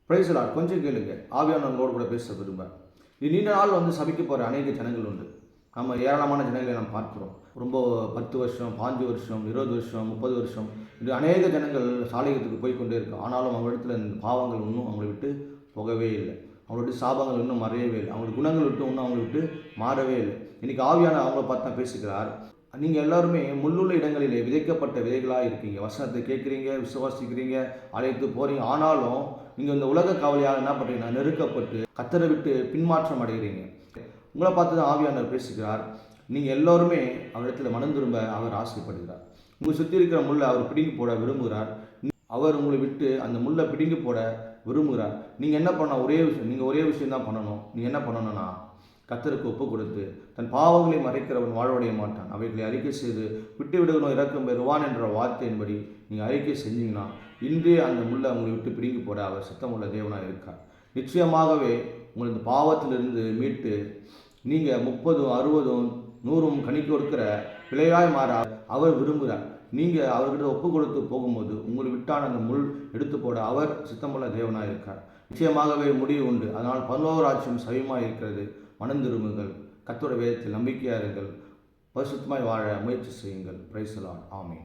Price Lord. கொஞ்சம் கேளுங்க. ஆவியானவங்களோடு கூட பேச விரும்ப. இது நீண்ட நாள் சபைக்கு போகிற அநேக ஜனங்கள் உண்டு. நம்ம ஏராளமான ஜனங்களை நாம் பார்க்கிறோம். ரொம்ப 10 வருஷம், 5 வருஷம், 20 வருஷம், 30 வருஷம் இது அநேக ஜனங்கள் சாலையத்துக்கு போய் கொண்டே இருக்கும். ஆனாலும் அவங்களிடத்தில் இந்த பாவங்கள் இன்னும் அவங்களை விட்டு போகவே இல்லை. அவங்களுடைய சாபங்கள் இன்னும் மறையவே இல்லை. அவங்களுடைய குணங்கள் விட்டு இன்னும் அவங்களை விட்டு மாறவே இல்லை. இன்றைக்கி ஆவியான அவங்கள பார்த்து தான் பேசுகிறார். நீங்கள் எல்லாருமே முள்ளுள்ள இடங்களிலே விதைக்கப்பட்ட விதைகளாக இருக்கீங்க. வசனத்தை கேட்குறீங்க, விசுவாசிக்கிறீங்க, அழைத்து போகிறீங்க. ஆனாலும் நீங்கள் இந்த உலக கவலையாக என்ன பண்ணுறீங்கன்னா நெருக்கப்பட்டு கத்தரை விட்டு பின்மாற்றம் அடைகிறீங்க. உங்களை பார்த்து தான் ஆவியானவர் பேசுகிறார். நீங்கள் எல்லோருமே அவரிடத்தில் மனம் திரும்ப அவர் ஆசைப்படுகிறார். உங்களை சுற்றி இருக்கிற முள்ளை அவர் பிடுங்கி போட விரும்புகிறார். அவர் உங்களை விட்டு அந்த முள்ளை பிடுங்கி போட விரும்புகிறார். நீங்கள் என்ன பண்ண ஒரே விஷயம் தான் பண்ணணும். நீங்கள் என்ன பண்ணணும்னா கத்தருக்கு ஒப்பு கொடுத்து தன் பாவங்களை மறைக்கிறவன் வாழ்வடைய மாட்டான். அவைகளை அறிக்கை செய்து விட்டு விடுகிறோம் இறக்கம் பெறுவான் என்ற வார்த்தையின்படி நீங்கள் அறிக்கை செஞ்சீங்கன்னா இன்றே அந்த முள்ளை உங்களை விட்டு பிடுங்கி போட அவர் சித்தமுள்ள தேவனாக இருக்கார். நிச்சயமாகவே உங்களை இந்த பாவத்திலிருந்து மீட்டு நீங்கள் 30, 60, 100 கனி கொடுக்கிற பிள்ளையாய் மாற அவர் விரும்புகிறார். நீங்கள் அவர்கிட்ட ஒப்பு கொடுத்து போகும்போது உங்களை விட்டான அந்த முள் எடுத்து போட அவர் சித்தமுள்ள தேவனாக இருக்கார். நிச்சயமாகவே முடிவு உண்டு. அதனால் 11 ராஜ்யம் சமயமாக இருக்கிறது. மனம் திரும்புங்கள். கர்த்தருடைய வேதத்தில் நம்பிக்கையாக இருங்கள். பரிசுத்தமாய் வாழ முயற்சி செய்யுங்கள். Praise the Lord. ஆமென்.